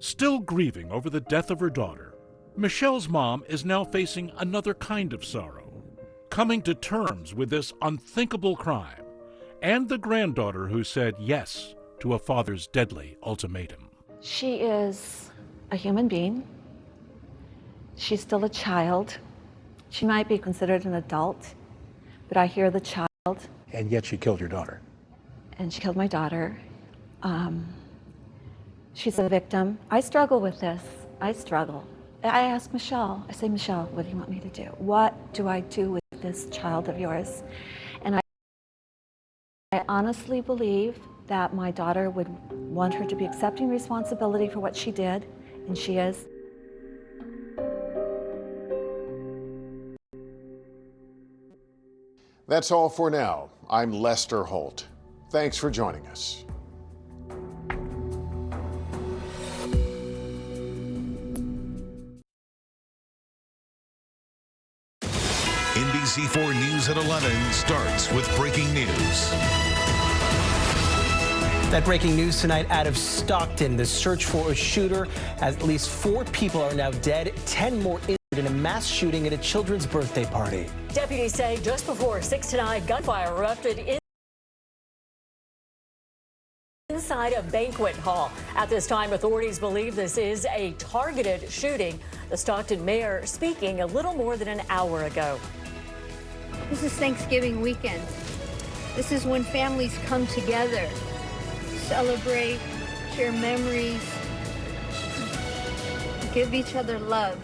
Still grieving over the death of her daughter, Michelle's mom is now facing another kind of sorrow, coming to terms with this unthinkable crime and the granddaughter who said yes to a father's deadly ultimatum. She is a human being. She's still a child. She might be considered an adult, but I hear the child. And yet she killed your daughter. And she killed my daughter. She's a victim. I struggle with this. I struggle. I ask Michelle, I say, Michelle, what do you want me to do? What do I do with this child of yours? And I honestly believe that my daughter would want her to be accepting responsibility for what she did, and she is. That's all for now. I'm Lester Holt. Thanks for joining us. NBC4 News at 11 starts with breaking news. That breaking news tonight out of Stockton. The search for a shooter. At least 4 people are now dead, 10 more injured in a mass shooting at a children's birthday party. Deputies say just before 6 tonight, gunfire erupted inside a banquet hall. At this time, authorities believe this is a targeted shooting. The Stockton mayor speaking a little more than an hour ago. This is Thanksgiving weekend. This is when families come together, celebrate, share memories, give each other love.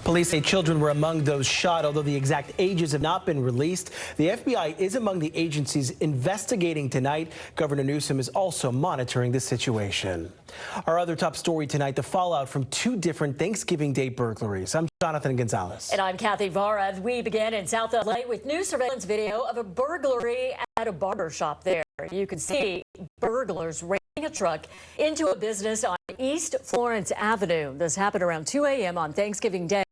Police say children were among those shot, although the exact ages have not been released. The FBI is among the agencies investigating tonight. Governor Newsom is also monitoring the situation. Our other top story tonight, the fallout from 2 different Thanksgiving Day burglaries. I'm Jonathan Gonzalez. And I'm Kathy Vara. We began in South LA with new surveillance video of a burglary at a barber shop there. You can see burglars raiding a truck into a business on East Florence Avenue. This happened around 2 a.m. on Thanksgiving Day.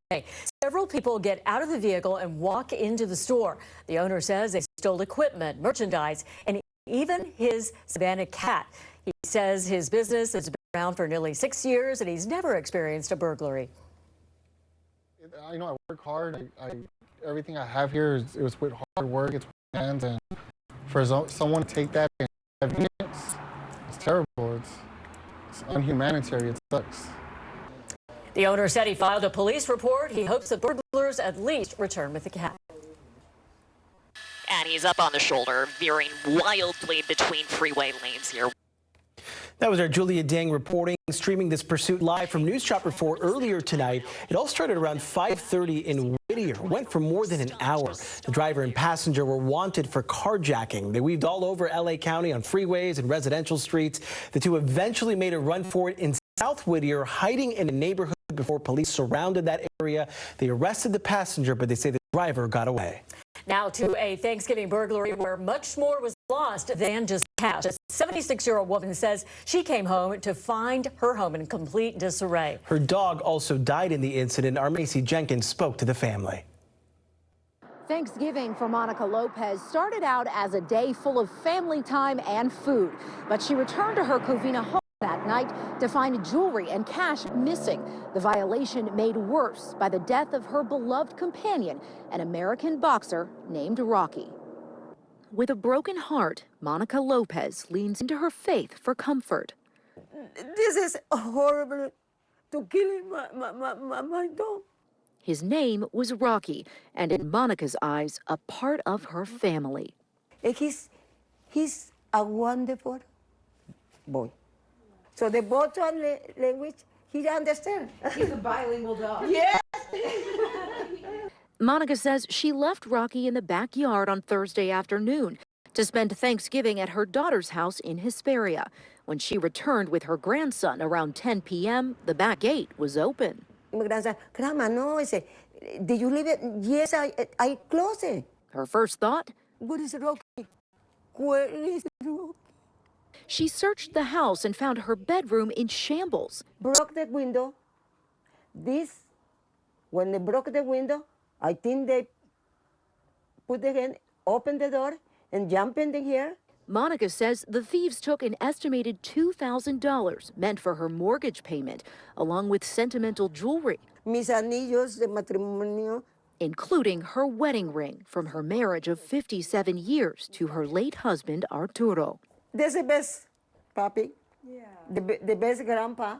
Several people get out of the vehicle and walk into the store. The owner says they stole equipment, merchandise, and even his Savannah cat. He says his business has been around for nearly 6 years and he's never experienced a burglary. I know I work hard. Everything I have here it was with hard work. It's with hands, and for someone to take that and it's terrible. It's unhumanitarian. It sucks. The owner said he filed a police report. He hopes the burglars at least return with the cat. And he's up on the shoulder, veering wildly between freeway lanes here. That was our Julia Dang reporting, streaming this pursuit live from News Chopper 4 earlier tonight. It all started around 5:30 in Whittier, went for more than an hour. The driver and passenger were wanted for carjacking. They weaved all over LA County on freeways and residential streets. The 2 eventually made a run for it in South Whittier, hiding in a neighborhood before police surrounded that area. They arrested the passenger, but they say the driver got away. Now to a Thanksgiving burglary where much more was lost than just cash. A 76-year-old woman says she came home to find her home in complete disarray. Her dog also died in the incident. Our Macy Jenkins spoke to the family. Thanksgiving for Monica Lopez started out as a day full of family time and food, but she returned to her Covina home that night to find jewelry and cash missing. The violation made worse by the death of her beloved companion, an American boxer named Rocky. With a broken heart, Monica Lopez leans into her faith for comfort. This is horrible to killing my dog. His name was Rocky, and in Monica's eyes, a part of her family. He's a wonderful boy. So the both language, he understands. He's a bilingual dog. Yes. Monica says she left Rocky in the backyard on Thursday afternoon to spend Thanksgiving at her daughter's house in Hesperia. When she returned with her grandson around 10 p.m., the back gate was open. My grandson, Grandma, no, I say, did you leave it? Yes, I closed it. Her first thought? What is Rocky? Where is Rocky? She searched the house and found her bedroom in shambles. Broke the window. When they broke the window, I think they put the hand, open the door, and jump in here. Monica says the thieves took an estimated $2,000 meant for her mortgage payment, along with sentimental jewelry, Mis anillos de matrimonio. including her wedding ring from her marriage of 57 years to her late husband, Arturo. That's the best, papi. Yeah. The best grandpa.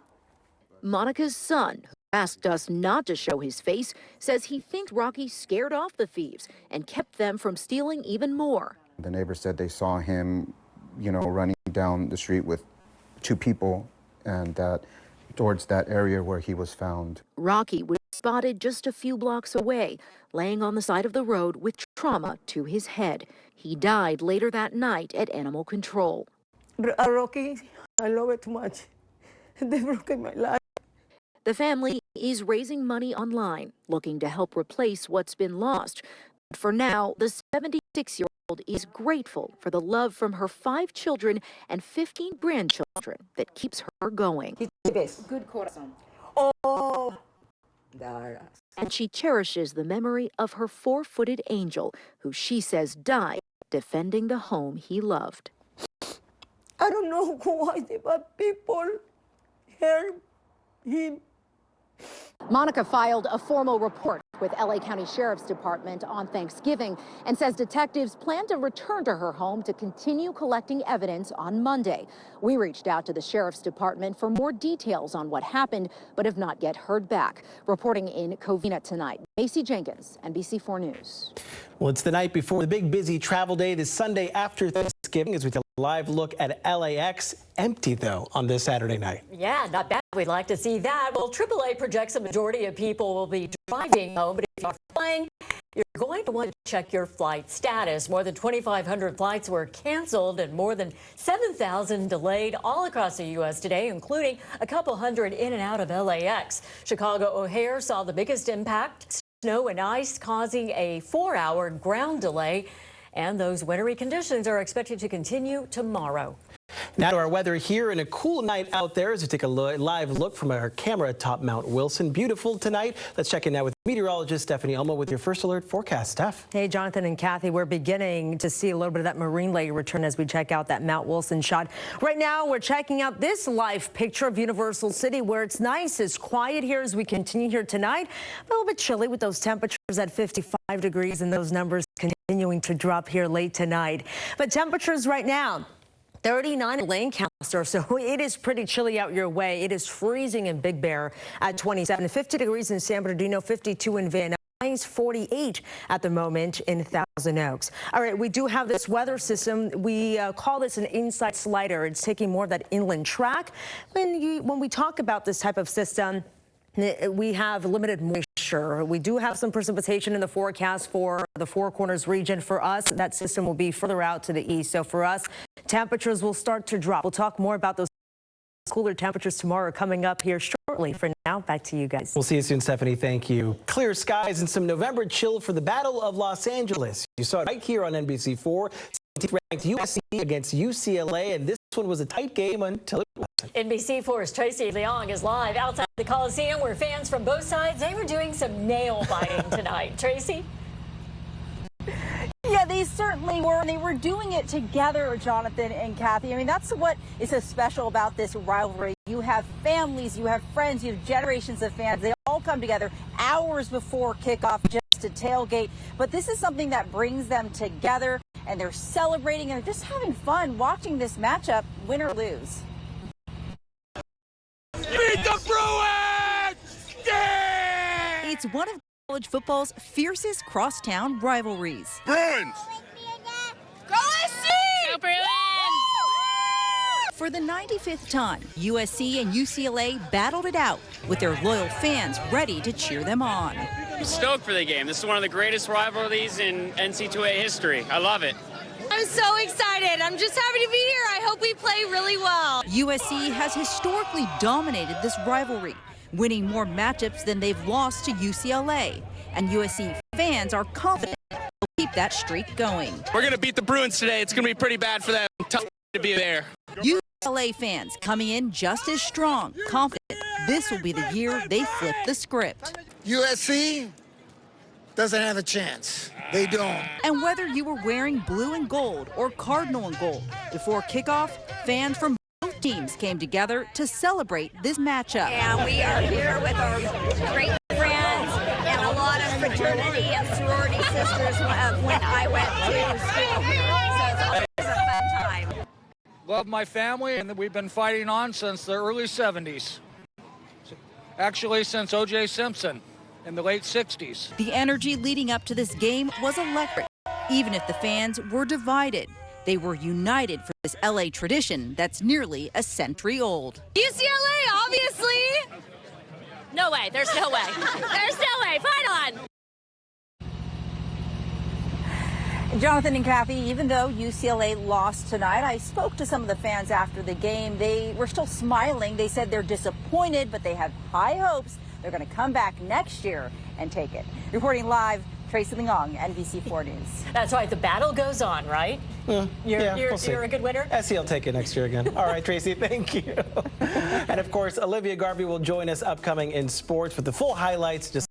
Monica's son, who asked us not to show his face, says he thinks Rocky scared off the thieves and kept them from stealing even more. The neighbor said they saw him, running down the street with two people and towards that area where he was found. Rocky was spotted just a few blocks away, laying on the side of the road with trauma to his head. He died later that night at animal control. Rocky, I love it too much. They broke my life. The family is raising money online, looking to help replace what's been lost. But for now, the 76-year-old is grateful for the love from her 5 children and 15 grandchildren that keeps her going. Good corazon. Oh, And she cherishes the memory of her 4-footed angel, who she says died defending the home he loved. I don't know why the bad people hurt him. Monica filed a formal report with LA County Sheriff's Department on Thanksgiving and says detectives plan to return to her home to continue collecting evidence on Monday. We reached out to the Sheriff's Department for more details on what happened, but have not yet heard back. Reporting in Covina tonight, Macy Jenkins, NBC4 News. Well, it's the night before the big busy travel day, this Sunday after Thanksgiving, as we take a live look at LAX. Empty, though, on this Saturday night. Yeah, not bad. We'd like to see that. Well, AAA projects a majority of people will be driving home, but if you're flying, you're going to want to check your flight status. More than 2,500 flights were canceled and more than 7,000 delayed all across the U.S. today, including a couple hundred in and out of LAX. Chicago O'Hare saw the biggest impact, snow and ice causing a 4-hour ground delay. And those wintry conditions are expected to continue tomorrow. Now to our weather here, and a cool night out there as we take a live look from our camera atop Mount Wilson. Beautiful tonight. Let's check in now with meteorologist Stephanie Elmo with your first alert forecast. Steph. Hey, Jonathan and Kathy, we're beginning to see a little bit of that marine layer return as we check out that Mount Wilson shot. Right now, we're checking out this live picture of Universal City, where it's nice, it's quiet here as we continue here tonight. A little bit chilly with those temperatures at 55 degrees and those numbers continuing to drop here late tonight. But temperatures right now, 39 in Lancaster, so it is pretty chilly out your way. It is freezing in Big Bear at 27, 50 degrees in San Bernardino, 52 in Van Nuys, 48 at the moment in Thousand Oaks. All right, we do have this weather system. We call this an inside slider. It's taking more of that inland track. When we talk about this type of system, we have limited moisture. We do have some precipitation in the forecast for the Four Corners region. For us, that system will be further out to the east. So for us, temperatures will start to drop. We'll talk more about those cooler temperatures tomorrow coming up here shortly. For now, back to you guys. We'll see you soon, Stephanie. Thank you. Clear skies and some November chill for the Battle of Los Angeles. You saw it right here on NBC4. Ranked USC against UCLA, and this one was a tight game until it wasn't. NBC4's Tracy Leong is live outside the Coliseum, where fans from both sides, they were doing some nail biting tonight. Tracy? Yeah, they certainly were, and they were doing it together, Jonathan and Kathy. I mean, that's what is so special about this rivalry. You have families, you have friends, you have generations of fans. They all come together hours before kickoff just to tailgate. But this is something that brings them together, and they're celebrating and they're just having fun watching this matchup, win or lose. Beat the Bruins! Yeah! It's one of college football's fiercest crosstown rivalries. Bruins! Go SC! Go Bruins! For the 95th time, USC and UCLA battled it out with their loyal fans ready to cheer them on. I'm stoked for the game. This is one of the greatest rivalries in NC2A history. I love it. I'm so excited. I'm just happy to be here. I hope we play really well. USC has historically dominated this rivalry, winning more matchups than they've lost to UCLA. And USC fans are confident they'll keep that streak going. We're going to beat the Bruins today. It's going to be pretty bad for them. Tough to be there. UCLA fans coming in just as strong, confident this will be the year they flip the script. USC doesn't have a chance. They don't. And whether you were wearing blue and gold or cardinal and gold, before kickoff, fans from both teams came together to celebrate this matchup. And we are here with our great friends and a lot of fraternity and sorority sisters when I went to school here. So it's always a fun time. Love my family, and we've been fighting on since the early 70s. Actually, since O.J. Simpson in the late 60s. The energy leading up to this game was electric. Even if the fans were divided, they were united for this LA tradition that's nearly a century old. UCLA, obviously. No way. There's no way. There's no way. Fight on. Jonathan and Kathy, even though UCLA lost tonight, I spoke to some of the fans after the game. They were still smiling. They said they're disappointed, but they have high hopes they're going to come back next year and take it. Reporting live, Tracy Leong, NBC4 News. That's right. The battle goes on, right? You're a good winner? SC will take it next year again. All right, Tracy, thank you. And, of course, Olivia Garvey will join us upcoming in sports with the full highlights. Just